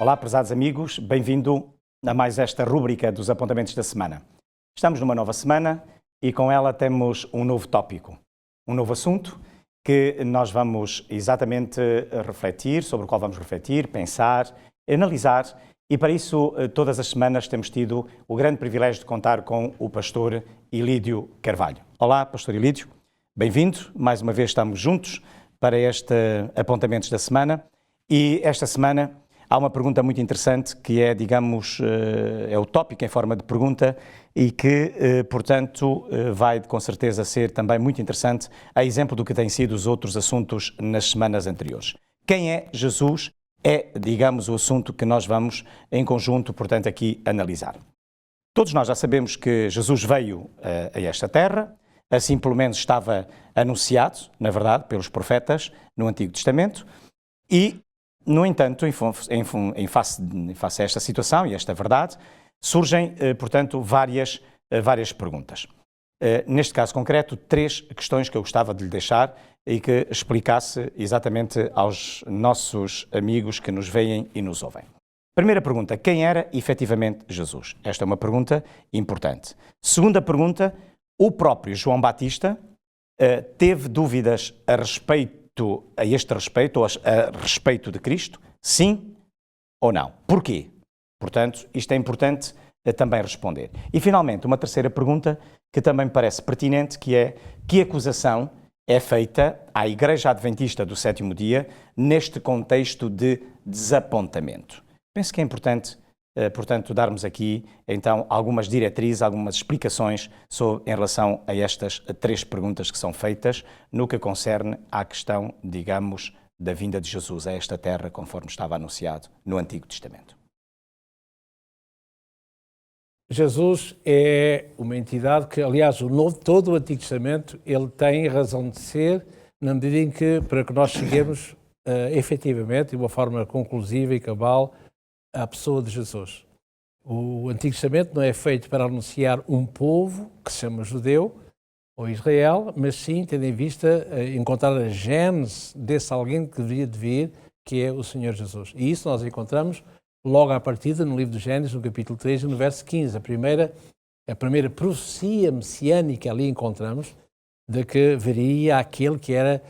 Olá, prezados amigos, bem-vindo a mais esta rúbrica dos apontamentos da semana. Estamos numa nova semana e com ela temos um novo tópico, um novo assunto que nós vamos exatamente refletir, sobre o qual vamos refletir, pensar, analisar, e para isso todas as semanas temos tido o grande privilégio de contar com o pastor Ilídio Carvalho. Olá, pastor Ilídio, bem-vindo, mais uma vez estamos juntos para este apontamentos da semana, e esta semana há uma pergunta muito interessante que é, digamos, é o tópico em forma de pergunta e que, portanto, vai com certeza ser também muito interessante, a exemplo do que têm sido os outros assuntos nas semanas anteriores. Quem é Jesus é, digamos, o assunto que nós vamos em conjunto, portanto, aqui analisar. Todos nós já sabemos que Jesus veio a esta terra, assim pelo menos estava anunciado, na verdade, pelos profetas no Antigo Testamento, e no entanto, em face a esta situação e esta verdade, surgem, portanto, várias perguntas. Neste caso concreto, 3 questões que eu gostava de lhe deixar e que explicasse exatamente aos nossos amigos que nos veem e nos ouvem. Primeira pergunta, quem era efetivamente Jesus? Esta é uma pergunta importante. Segunda pergunta, o próprio João Batista teve dúvidas a este respeito, ou a respeito de Cristo? Sim ou não? Porquê? Portanto, isto é importante também responder. E, finalmente, uma terceira pergunta que também me parece pertinente, que é: que acusação é feita à Igreja Adventista do Sétimo Dia neste contexto de desapontamento? Penso que é importante, portanto, darmos aqui, então, algumas diretrizes, algumas explicações em relação a estas 3 perguntas que são feitas no que concerne à questão, digamos, da vinda de Jesus a esta terra, conforme estava anunciado no Antigo Testamento. Jesus é uma entidade que, aliás, todo o Antigo Testamento, ele tem razão de ser, na medida em que, para que nós cheguemos, efetivamente, de uma forma conclusiva e cabal, à pessoa de Jesus. O Antigo Testamento não é feito para anunciar um povo que se chama judeu ou Israel, mas sim tendo em vista encontrar a gênese desse alguém que deveria de vir, que é o Senhor Jesus. E isso nós encontramos logo à partida no livro de Gênesis, no capítulo 3, no verso 15. A primeira profecia messiânica ali encontramos, de que viria aquele que era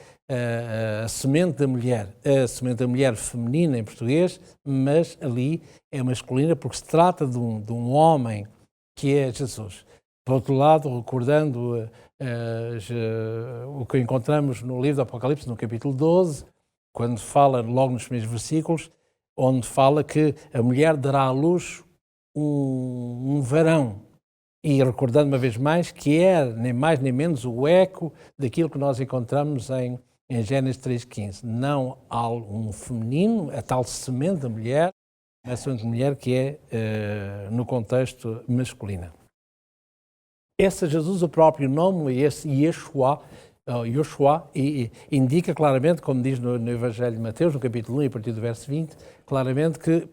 a semente da mulher feminina em português, mas ali é masculina porque se trata de um homem que é Jesus. Por outro lado, recordando o que encontramos no livro do Apocalipse, no capítulo 12, quando fala logo nos primeiros versículos, onde fala que a mulher dará à luz um varão. E recordando uma vez mais que é nem mais nem menos o eco daquilo que nós encontramos em Gênesis 3,15. Não há um feminino, a tal semente da mulher, a semente da mulher que é no contexto masculino. Esse Jesus, o próprio nome, esse Yeshua, indica claramente, como diz no Evangelho de Mateus, no capítulo 1, e a partir do verso 20, claramente que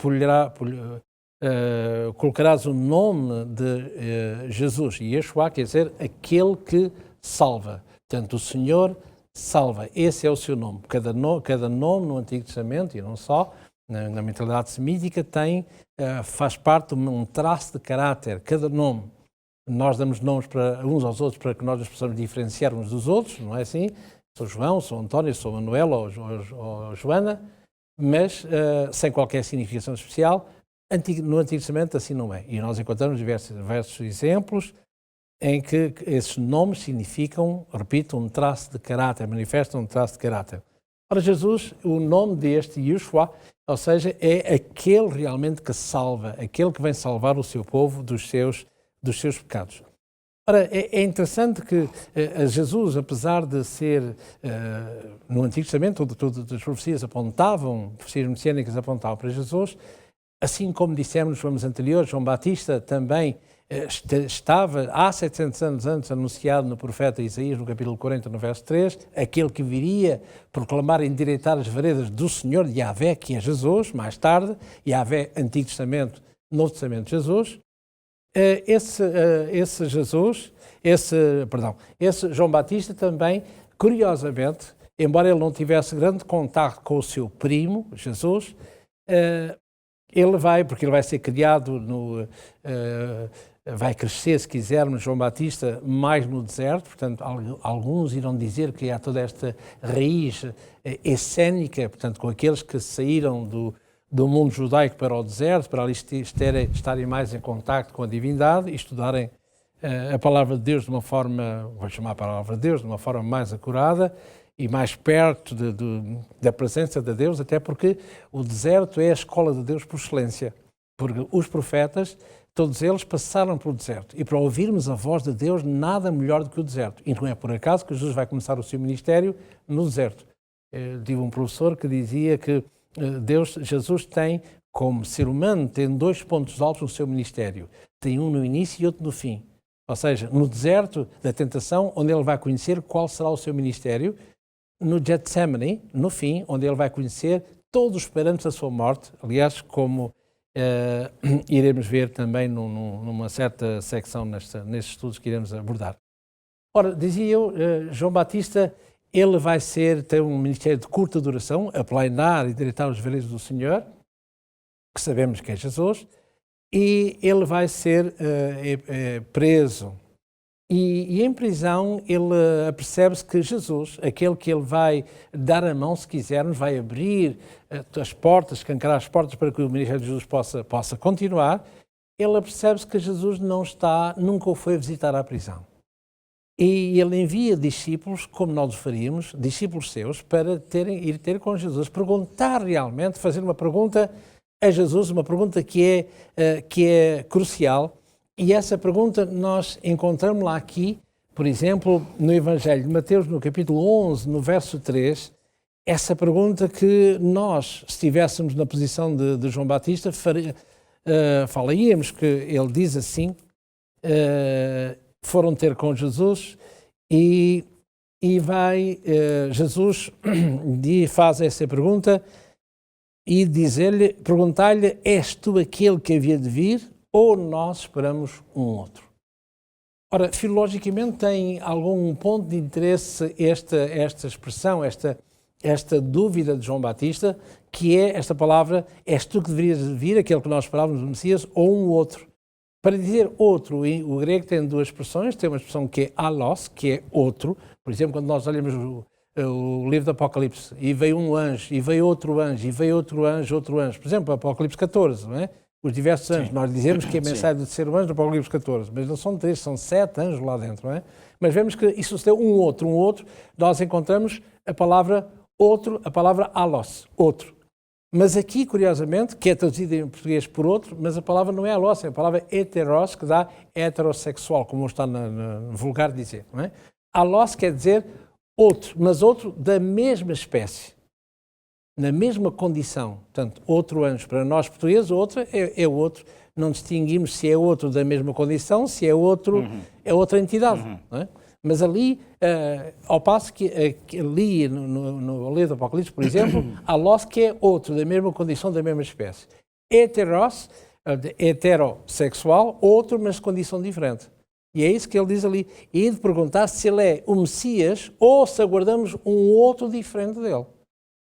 colocarás o nome de Jesus. E Yeshua quer dizer aquele que salva. Portanto, o Senhor salva. Esse é o seu nome. Cada nome no Antigo Testamento, e não só, na mentalidade semítica, faz parte de um traço de caráter. Cada nome. Nós damos nomes para uns aos outros para que nós nos possamos diferenciar uns dos outros, não é assim? Sou João, sou António, sou Manuel ou Joana, mas sem qualquer significação especial. No Antigo Testamento assim não é. E nós encontramos diversos exemplos em que esses nomes significam, repito, um traço de caráter, manifestam um traço de caráter. Ora, Jesus, o nome deste Yeshua, ou seja, é aquele realmente que salva, aquele que vem salvar o seu povo dos seus pecados. Ora, é interessante que Jesus, apesar de ser, no Antigo Testamento, todas as profecias messiânicas apontavam para Jesus, assim como dissemos nos programas anteriores, João Batista também estava, há 700 anos antes, anunciado no profeta Isaías, no capítulo 40, no verso 3, aquele que viria proclamar e endireitar as veredas do Senhor de Yahvé, que é Jesus, mais tarde, Yahvé, Antigo Testamento, Novo Testamento, Jesus. Esse João Batista também, curiosamente, embora ele não tivesse grande contato com o seu primo, Jesus, porque ele vai ser criado vai crescer, se quisermos, João Batista, mais no deserto, portanto, alguns irão dizer que há toda esta raiz essênica, portanto, com aqueles que saíram do mundo judaico para o deserto, para ali estarem mais em contacto com a divindade e estudarem a palavra de Deus de uma forma, vou chamar a palavra de Deus, de uma forma mais acurada e mais perto da presença de Deus, até porque o deserto é a escola de Deus por excelência, porque os profetas, todos eles passaram pelo deserto. E para ouvirmos a voz de Deus, nada melhor do que o deserto. E não é por acaso que Jesus vai começar o seu ministério no deserto. Tive um professor que dizia que Jesus tem, como ser humano, tem 2 pontos altos no seu ministério. Tem um no início e outro no fim. Ou seja, no deserto da tentação, onde ele vai conhecer qual será o seu ministério. No Getsemane, no fim, onde ele vai conhecer todos os parâmetros da sua morte. Aliás, como iremos ver também numa certa secção nestes estudos que iremos abordar. Ora, dizia eu, João Batista, ele vai ter um ministério de curta duração, aplainar e direitar os veleiros do Senhor, que sabemos que é Jesus, e ele vai ser preso. E em prisão ele apercebe-se que Jesus, aquele que ele vai dar a mão, se quisermos, vai abrir as portas, escancarar as portas para que o ministério de Jesus possa continuar, ele apercebe-se que Jesus nunca o foi visitar à prisão. E ele envia discípulos, como nós o faríamos, discípulos seus, para ir ter com Jesus, perguntar realmente, fazer uma pergunta a Jesus, uma pergunta que é crucial. E essa pergunta nós encontramos lá aqui, por exemplo, no Evangelho de Mateus, no capítulo 11, no verso 3, essa pergunta que nós, se estivéssemos na posição de João Batista, falaríamos, que ele diz assim, foram ter com Jesus e Jesus faz essa pergunta e perguntar-lhe, és tu aquele que havia de vir? Ou nós esperamos um outro? Ora, filologicamente tem algum ponto de interesse esta expressão, esta dúvida de João Batista, que é esta palavra, és tu que deverias vir, aquele que nós esperávamos do Messias, ou um outro. Para dizer outro, o grego tem 2 expressões, tem uma expressão que é allos, que é outro. Por exemplo, quando nós olhamos o livro do Apocalipse, e veio um anjo, e veio outro anjo, e veio outro anjo. Por exemplo, Apocalipse 14, não é? Os diversos anjos. Sim. Nós dizemos que a mensagem do terceiro anjo do Apocalipse 14, mas não são 3, são 7 anjos lá dentro, não é? Mas vemos que isso sucedeu um outro, nós encontramos a palavra outro, a palavra allos, outro. Mas aqui, curiosamente, que é traduzida em português por outro, mas a palavra não é allos, é a palavra heteros, que dá heterossexual, como está no vulgar dizer, não é? Allos quer dizer outro, mas outro da mesma espécie. Na mesma condição, portanto, outro anjo para nós portugueses, outro é outro, não distinguimos se é outro da mesma condição, se é outro, é outra entidade, não é? Mas ali, ao passo que ali no livro do Apocalipse, por exemplo, allos que é outro da mesma condição, da mesma espécie. Heteros, heterossexual, outro, mas de condição diferente. E é isso que ele diz ali. E de perguntar se ele é o Messias ou se aguardamos um outro diferente dele.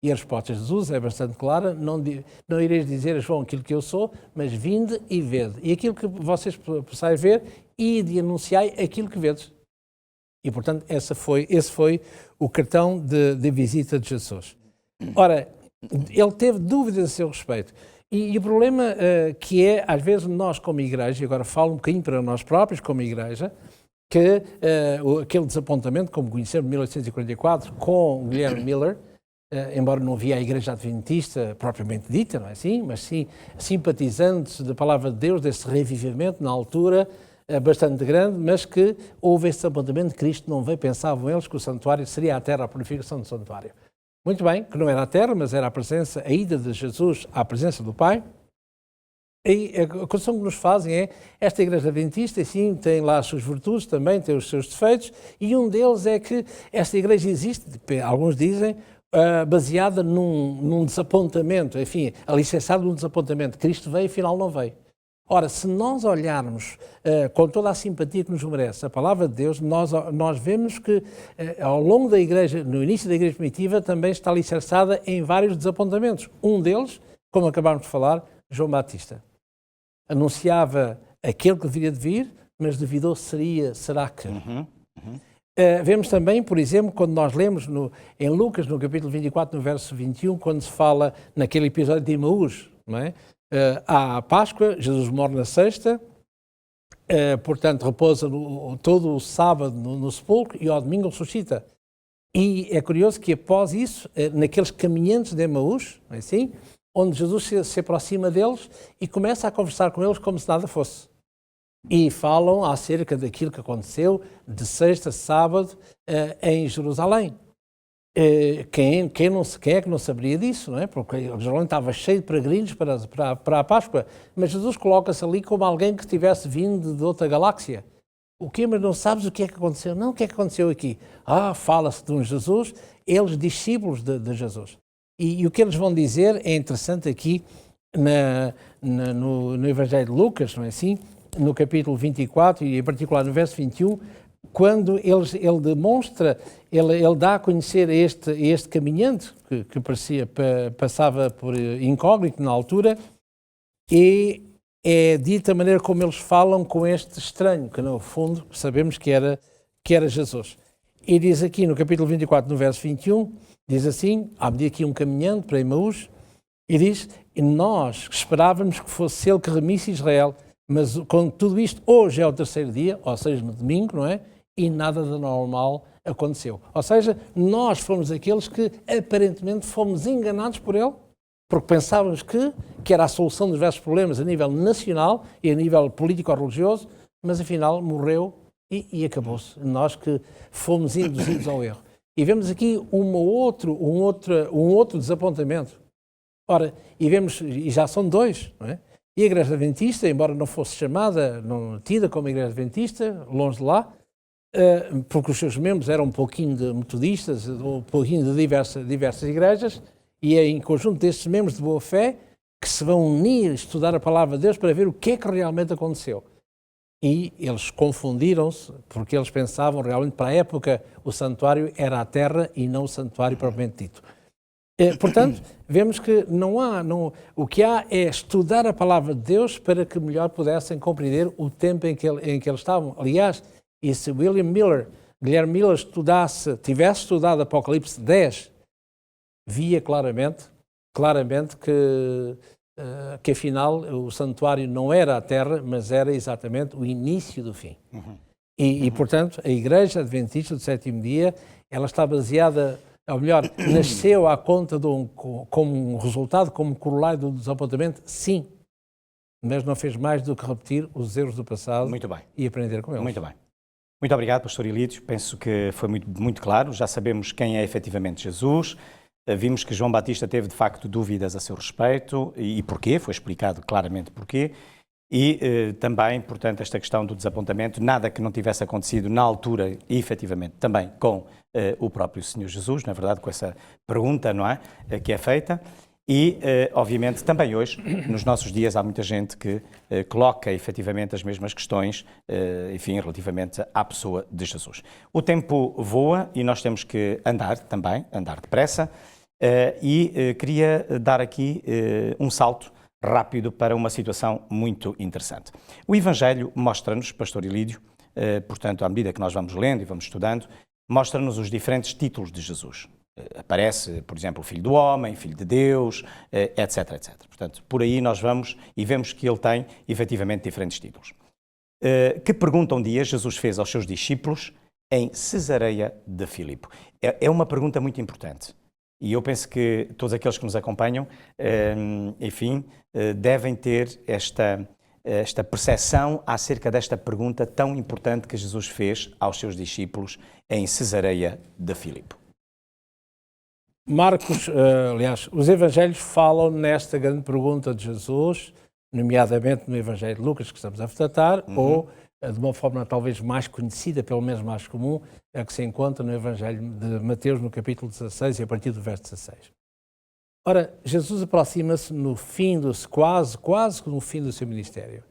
E a resposta de Jesus é bastante clara, não ireis dizer a João aquilo que eu sou, mas vinde e vede. E aquilo que vocês possais ver, ide e anunciai aquilo que vedes. E, portanto, esse foi o cartão de visita de Jesus. Ora, ele teve dúvidas a seu respeito. E o problema que é, às vezes, nós como igreja, e agora falo um bocadinho para nós próprios como igreja, que aquele desapontamento, como conhecemos em 1844, com Guilherme Miller, embora não havia a Igreja Adventista propriamente dita, não é assim? Mas sim simpatizantes da Palavra de Deus, desse revivimento na altura, bastante grande, mas que houve esse apontamento de Cristo não veio, pensavam eles que o santuário seria a terra, a purificação do santuário. Muito bem, que não era a terra, mas era a ida de Jesus à presença do Pai. E a questão que nos fazem é, esta Igreja Adventista, sim, tem lá as suas virtudes, também tem os seus defeitos, e um deles é que esta Igreja existe, alguns dizem, baseada num desapontamento, enfim, alicerçada num desapontamento. Cristo veio e afinal não veio. Ora, se nós olharmos com toda a simpatia que nos merece a palavra de Deus, nós vemos que ao longo da Igreja, no início da Igreja primitiva, também está alicerçada em vários desapontamentos. Um deles, como acabámos de falar, João Batista. Anunciava aquele que deveria de vir, mas duvidou será que. Vemos também, por exemplo, quando nós lemos em Lucas, no capítulo 24, no verso 21, quando se fala naquele episódio de Emaús, não é? À Páscoa, Jesus morre na sexta, portanto repousa todo o sábado no sepulcro e ao domingo ressuscita. E é curioso que após isso, naqueles caminhantes de Emaús, não é assim? Onde Jesus se aproxima deles e começa a conversar com eles como se nada fosse. E falam acerca daquilo que aconteceu de sexta, sábado, em Jerusalém. Quem é que não saberia disso, não é? Porque Jerusalém estava cheio de peregrinos para a Páscoa, mas Jesus coloca-se ali como alguém que tivesse vindo de outra galáxia. O quê? Mas não sabes o que é que aconteceu? Não, o que é que aconteceu aqui? Fala-se de um Jesus, eles discípulos de Jesus. E o que eles vão dizer é interessante aqui no Evangelho de Lucas, não é assim? No capítulo 24 e em particular no verso 21, quando ele demonstra, ele dá a conhecer este caminhante, que passava por incógnito na altura, e é dita a maneira como eles falam com este estranho, que no fundo sabemos que era Jesus. E diz aqui no capítulo 24, no verso 21, diz assim, há aqui um caminhante para Emaús, e diz, nós esperávamos que fosse ele que remisse Israel, mas com tudo isto, hoje é o terceiro dia, ou seja, no domingo, não é? E nada de normal aconteceu. Ou seja, nós fomos aqueles que aparentemente fomos enganados por ele, porque pensávamos que era a solução dos diversos problemas a nível nacional e a nível político-religioso, mas afinal morreu e acabou-se. Nós que fomos induzidos ao erro. E vemos aqui um outro desapontamento. Ora, e já são dois, não é? E a Igreja Adventista, embora não fosse tida como Igreja Adventista, longe de lá, porque os seus membros eram um pouquinho de metodistas, um pouquinho de diversas igrejas, e é em conjunto destes membros de boa fé que se vão unir, estudar a palavra de Deus para ver o que é que realmente aconteceu. E eles confundiram-se, porque eles pensavam realmente, para a época, o santuário era a terra e não o santuário propriamente dito. Portanto, vemos que o que há é estudar a palavra de Deus para que melhor pudessem compreender o tempo em que eles estavam. Aliás, e se Guilherme Miller tivesse estudado Apocalipse 10, via claramente que afinal o santuário não era a terra, mas era exatamente o início do fim. E portanto, a Igreja Adventista do Sétimo Dia, ela está baseada, ou melhor, nasceu à conta como um resultado, como corolário do desapontamento, sim, mas não fez mais do que repetir os erros do passado. Muito bem. E aprender com eles. Muito bem. Muito obrigado, Pastor Ilídio. Penso que foi muito claro. Já sabemos quem é efetivamente Jesus. Vimos que João Batista teve, de facto, dúvidas a seu respeito e porquê, foi explicado claramente porquê. E também, portanto, esta questão do desapontamento, nada que não tivesse acontecido na altura e, efetivamente, também com o próprio Senhor Jesus, na verdade, com essa pergunta, não é, que é feita. E, obviamente, também hoje, nos nossos dias, há muita gente que coloca, efetivamente, as mesmas questões, enfim, relativamente à pessoa de Jesus. O tempo voa e nós temos que andar também, andar depressa, e queria dar aqui um salto rápido para uma situação muito interessante. O Evangelho mostra-nos, Pastor Ilídio, portanto, à medida que nós vamos lendo e vamos estudando, mostra-nos os diferentes títulos de Jesus. Aparece, por exemplo, o Filho do Homem, Filho de Deus, etc, etc. Portanto, por aí nós vamos e vemos que ele tem, efetivamente, diferentes títulos. Que pergunta um dia Jesus fez aos seus discípulos em Cesareia de Filipe? É uma pergunta muito importante. E eu penso que todos aqueles que nos acompanham, enfim, devem ter esta percepção acerca desta pergunta tão importante que Jesus fez aos seus discípulos em Cesareia de Filipe. Marcos, aliás, os evangelhos falam nesta grande pergunta de Jesus, nomeadamente no Evangelho de Lucas, que estamos a tratar, ou de uma forma talvez mais conhecida, pelo menos mais comum, a que se encontra no Evangelho de Mateus, no capítulo 16 e a partir do verso 16. Ora, Jesus aproxima-se no fim quase no fim do seu ministério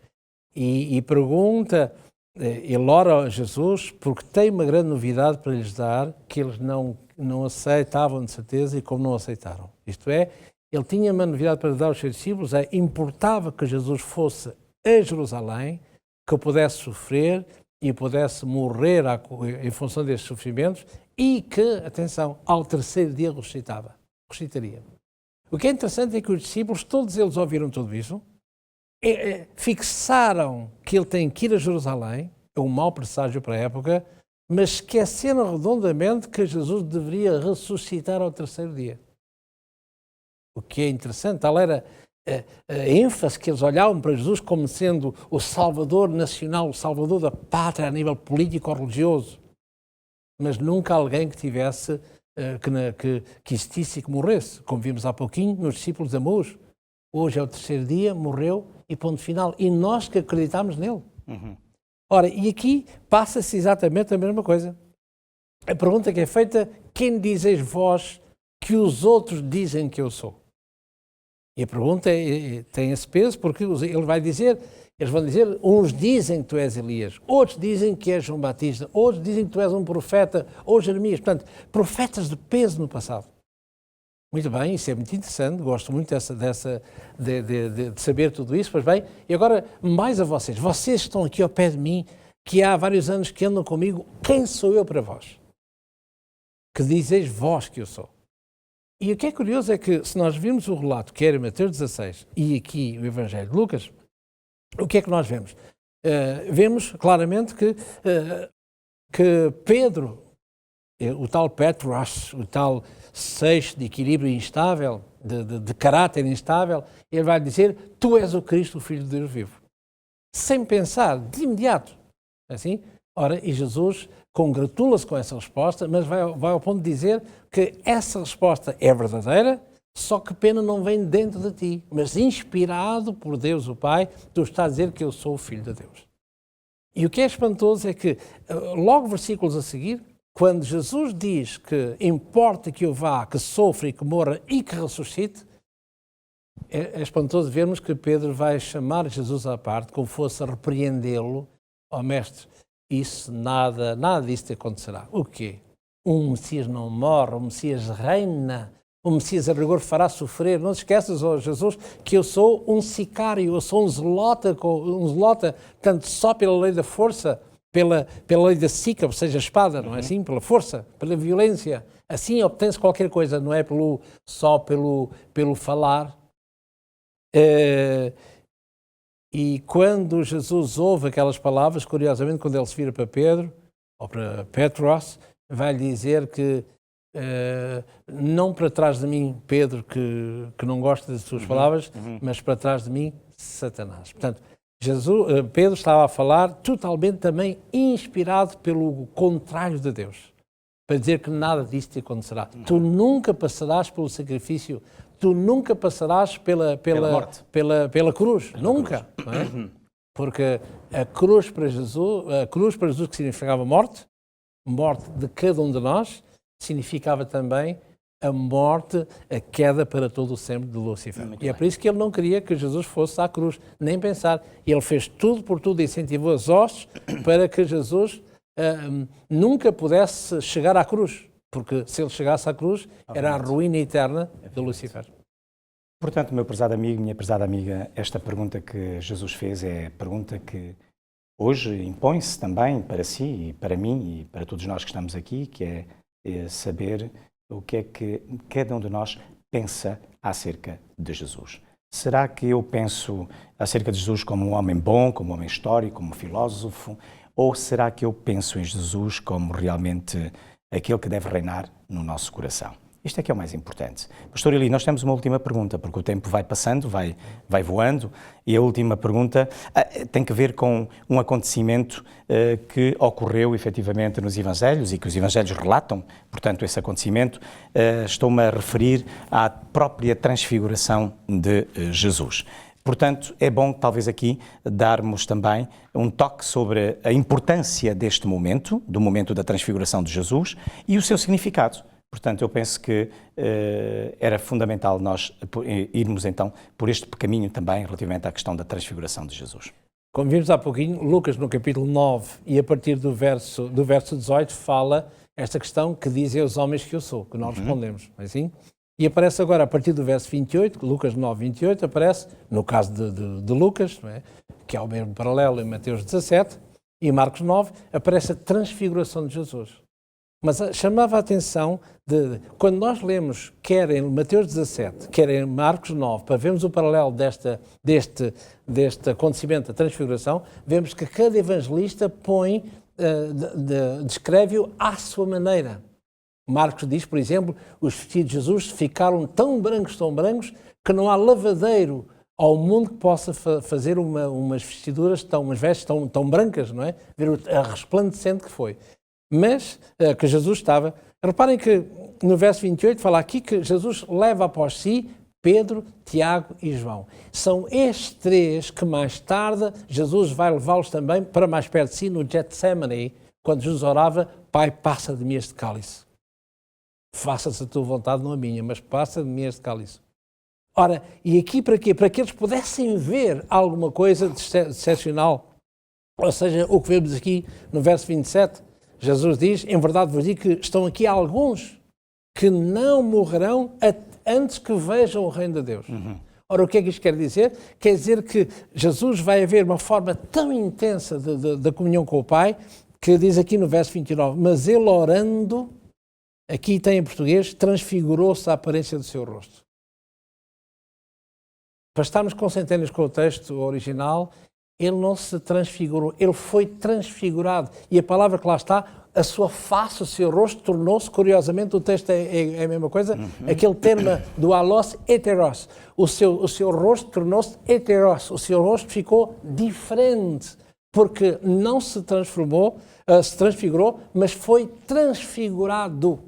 e pergunta, ele ora a Jesus porque tem uma grande novidade para lhes dar que eles não aceitavam de certeza e como não aceitaram. Isto é, ele tinha uma novidade para dar aos seus discípulos, importava que Jesus fosse a Jerusalém, que pudesse sofrer e pudesse morrer em função destes sofrimentos e que, atenção, ao terceiro dia ressuscitaria. O que é interessante é que os discípulos, todos eles ouviram tudo isso, fixaram que ele tem que ir a Jerusalém, é um mau presságio para a época, mas esqueceram redondamente que Jesus deveria ressuscitar ao terceiro dia. O que é interessante, tal era a ênfase que eles olhavam para Jesus como sendo o Salvador nacional, o Salvador da pátria a nível político-religioso, mas nunca alguém que tivesse, que existisse e que morresse, como vimos há pouquinho nos discípulos de Emaús. Hoje é o terceiro dia, morreu e ponto final. E nós que acreditamos nele. Uhum. Ora, e aqui passa-se exatamente a mesma coisa. A pergunta que é feita, quem dizeis vós que os outros dizem que eu sou? E a pergunta tem esse peso porque eles vão dizer, uns dizem que tu és Elias, outros dizem que és João Batista, outros dizem que tu és um profeta, ou Jeremias. Portanto, profetas de peso no passado. Muito bem, isso é muito interessante, gosto muito de saber tudo isso, pois bem, e agora mais a vocês que estão aqui ao pé de mim, que há vários anos que andam comigo, quem sou eu para vós? Que dizeis vós que eu sou? E o que é curioso é que, se nós virmos o relato que era em Mateus 16 e aqui o Evangelho de Lucas, o que é que nós vemos? Vemos claramente que Pedro, o tal Petros, o tal seixo de equilíbrio instável, de caráter instável, ele vai dizer, tu és o Cristo, o Filho de Deus vivo. Sem pensar, de imediato. Assim? Ora, e Jesus congratula-se com essa resposta, mas vai ao ponto de dizer que essa resposta é verdadeira, só que pena não vem dentro de ti, mas inspirado por Deus o Pai, tu estás a dizer que eu sou o Filho de Deus. E o que é espantoso é que, logo versículos a seguir, quando Jesus diz que importa que eu vá, que sofra e que morra e que ressuscite, é espantoso vermos que Pedro vai chamar Jesus à parte, como fosse a repreendê-lo, ó mestre, isso nada disso te acontecerá. O quê? Um Messias não morre, o Messias reina, o Messias a rigor fará sofrer. Não te esqueças, ó Jesus, que eu sou um sicário, eu sou um zelota, tanto só pela lei da força, pela lei da sica, ou seja, a espada, não é assim? Pela força, pela violência. Assim obtém-se qualquer coisa, não é só pelo falar. E quando Jesus ouve aquelas palavras, curiosamente, quando ele se vira para Pedro, ou para Petros, vai dizer que não para trás de mim, Pedro, que não gosta das suas palavras, mas para trás de mim, Satanás. Portanto, Pedro estava a falar totalmente também inspirado pelo contrário de Deus, para dizer que nada disso te acontecerá. Tu nunca passarás pelo sacrifício, tu nunca passarás pela cruz, nunca. Não é? Porque a cruz para Jesus que significava morte de cada um de nós, significava também a morte, a queda para todo o sempre de Lúcifer. E é por isso que ele não queria que Jesus fosse à cruz, nem pensar. Ele fez tudo por tudo e incentivou as hostes para que Jesus nunca pudesse chegar à cruz, porque se ele chegasse à cruz, era a ruína eterna de Lúcifer. Portanto, meu prezado amigo, minha prezada amiga, esta pergunta que Jesus fez é a pergunta que hoje impõe-se também para si e para mim e para todos nós que estamos aqui, que é saber o que é que cada um de nós pensa acerca de Jesus. Será que eu penso acerca de Jesus como um homem bom, como um homem histórico, como um filósofo? Ou será que eu penso em Jesus como realmente aquele que deve reinar no nosso coração? Isto é que é o mais importante. Pastor Eli, nós temos uma última pergunta, porque o tempo vai passando, vai voando, e a última pergunta tem que ver com um acontecimento que ocorreu efetivamente nos Evangelhos e que os Evangelhos relatam, portanto, esse acontecimento. Estou-me a referir à própria transfiguração de Jesus. Portanto, é bom talvez aqui darmos também um toque sobre a importância deste momento, do momento da transfiguração de Jesus e o seu significado. Portanto, eu penso que era fundamental nós irmos então por este caminho também relativamente à questão da transfiguração de Jesus. Como vimos há pouquinho, Lucas no capítulo 9 e a partir do verso 18 fala esta questão que dizem os homens que eu sou, que nós respondemos, não é assim? E aparece agora, a partir do verso 28, Lucas 9, 28, aparece, no caso de Lucas, não é? Que é o mesmo paralelo em Mateus 17, e Marcos 9, aparece a transfiguração de Jesus. Mas chamava a atenção quando nós lemos, quer em Mateus 17, quer em Marcos 9, para vermos o paralelo deste acontecimento da transfiguração, vemos que cada evangelista descreve-o à sua maneira. Marcos diz, por exemplo, os vestidos de Jesus ficaram tão brancos, que não há lavadeiro ao mundo que possa fazer umas vestiduras, umas vestes tão brancas, não é? Ver a resplandecente que foi. Mas que Jesus estava... Reparem que no verso 28 fala aqui que Jesus leva após si Pedro, Tiago e João. São estes três que mais tarde Jesus vai levá-los também para mais perto de si no Getsemane, quando Jesus orava, Pai, passa de mim este cálice. Faça-se a tua vontade, não a minha, mas passa de mim este cálice. Ora, e aqui para quê? Para que eles pudessem ver alguma coisa de excepcional. Ou seja, o que vemos aqui no verso 27, Jesus diz, em verdade vos digo que estão aqui alguns que não morrerão antes que vejam o reino de Deus. Ora, o que é que isto quer dizer? Quer dizer que Jesus vai haver uma forma tão intensa da comunhão com o Pai, que diz aqui no verso 29, mas ele orando, aqui tem em português, transfigurou-se a aparência do seu rosto. Para estarmos consentâneos com o texto original, ele não se transfigurou, ele foi transfigurado. E a palavra que lá está, a sua face, o seu rosto, tornou-se, curiosamente, o texto é a mesma coisa, aquele termo do alós heteros. O seu rosto tornou-se heteros, o seu rosto ficou diferente, porque não se transfigurou, mas foi transfigurado.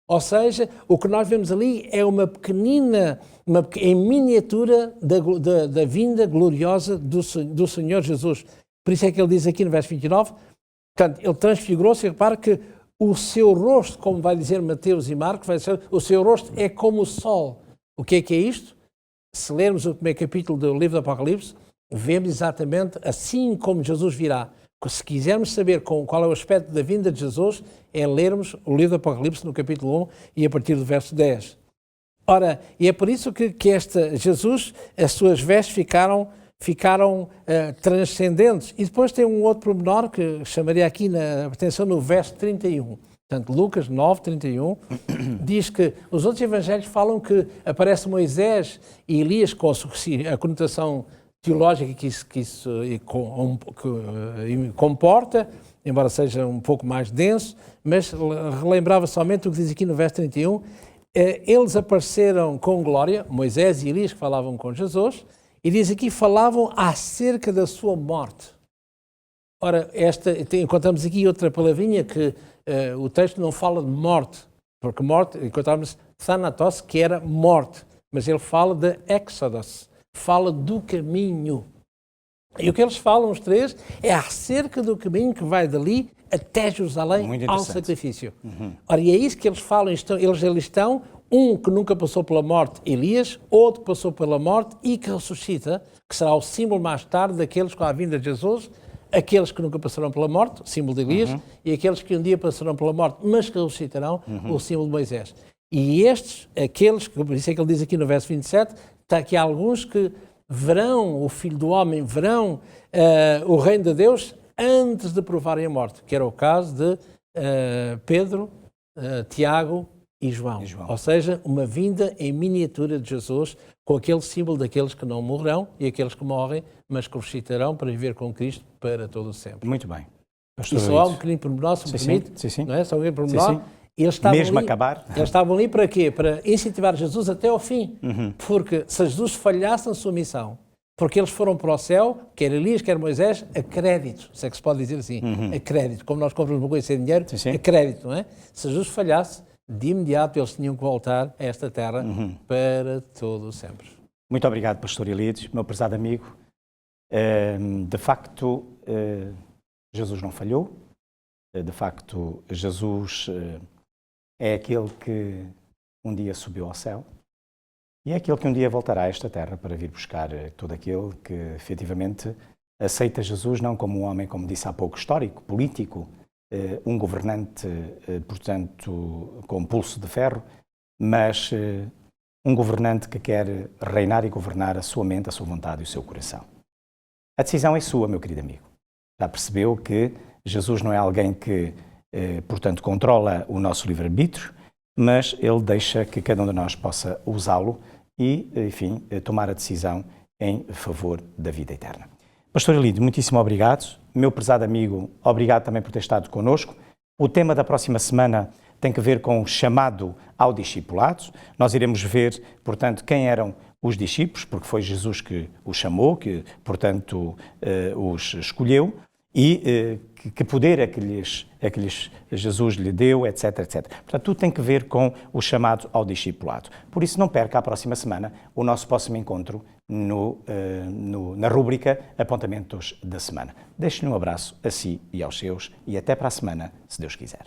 Ou seja, o que nós vemos ali é uma pequenina, em miniatura da vinda gloriosa do Senhor Jesus. Por isso é que ele diz aqui no verso 29, portanto, ele transfigurou-se, e repara que o seu rosto, como vai dizer Mateus e Marcos, o seu rosto é como o sol. O que é isto? Se lermos o primeiro capítulo do livro do Apocalipse, vemos exatamente assim como Jesus virá. Se quisermos saber qual é o aspecto da vinda de Jesus, é lermos o livro do Apocalipse no capítulo 1 e a partir do verso 10. Ora, e é por isso que Jesus, as suas vestes ficaram transcendentes. E depois tem um outro pormenor que chamaria aqui a atenção no verso 31. Portanto, Lucas 9, 31, diz que os outros evangelhos falam que aparece Moisés e Elias, com a conotação teológica que isso comporta, embora seja um pouco mais denso, mas relembrava somente o que diz aqui no verso 31, eles apareceram com glória, Moisés e Elias que falavam com Jesus, e diz aqui, falavam acerca da sua morte. Ora, encontramos aqui outra palavrinha que o texto não fala de morte, porque morte, encontramos thanatos, que era morte, mas ele fala de exodus, fala do caminho. E o que eles falam, os três, é acerca do caminho que vai dali até Jerusalém ao sacrifício. Ora, e é isso que eles falam, eles estão, um que nunca passou pela morte, Elias, outro que passou pela morte e que ressuscita, que será o símbolo mais tarde daqueles com a vinda de Jesus, aqueles que nunca passaram pela morte, o símbolo de Elias, e aqueles que um dia passarão pela morte, mas que ressuscitarão, o símbolo de Moisés. E aqueles, por isso é que ele diz aqui no verso 27, está aqui alguns que verão o Filho do Homem, verão o reino de Deus antes de provarem a morte, que era o caso de Pedro, Tiago e João. Ou seja, uma vinda em miniatura de Jesus, com aquele símbolo daqueles que não morrerão e aqueles que morrem, mas que ressuscitarão para viver com Cristo para todo o sempre. Muito bem. E só há um pequenino pormenor, se me permite, sim. não é? Só um pequenino pormenor. Eles estavam ali para quê? Para incentivar Jesus até ao fim. Porque se Jesus falhasse na sua missão, porque eles foram para o céu, quer Elias, quer Moisés, a crédito, se é que se pode dizer assim, a crédito, como nós compramos uma coisa sem dinheiro, a crédito, não é? Se Jesus falhasse, de imediato eles tinham que voltar a esta terra para todo o sempre. Muito obrigado, Pastor Elides, meu prezado amigo. De facto, Jesus não falhou. De facto, Jesus é aquele que um dia subiu ao céu e é aquele que um dia voltará a esta terra para vir buscar todo aquele que efetivamente aceita Jesus não como um homem, como disse há pouco, histórico, político, um governante, portanto, com pulso de ferro, mas um governante que quer reinar e governar a sua mente, a sua vontade e o seu coração. A decisão é sua, meu querido amigo. Já percebeu que Jesus não é alguém que, portanto, controla o nosso livre-arbítrio, mas ele deixa que cada um de nós possa usá-lo e, enfim, tomar a decisão em favor da vida eterna. Pastor Elidio, muitíssimo obrigado. Meu prezado amigo, obrigado também por ter estado connosco. O tema da próxima semana tem que ver com o chamado ao discipulado. Nós iremos ver, portanto, quem eram os discípulos, porque foi Jesus que os chamou, que, portanto, os escolheu, e que poder é que Jesus lhe deu, etc, etc. Portanto, tudo tem que ver com o chamado ao discipulado. Por isso, não perca a próxima semana o nosso próximo encontro na rúbrica Apontamentos da Semana. Deixe-lhe um abraço a si e aos seus e até para a semana, se Deus quiser.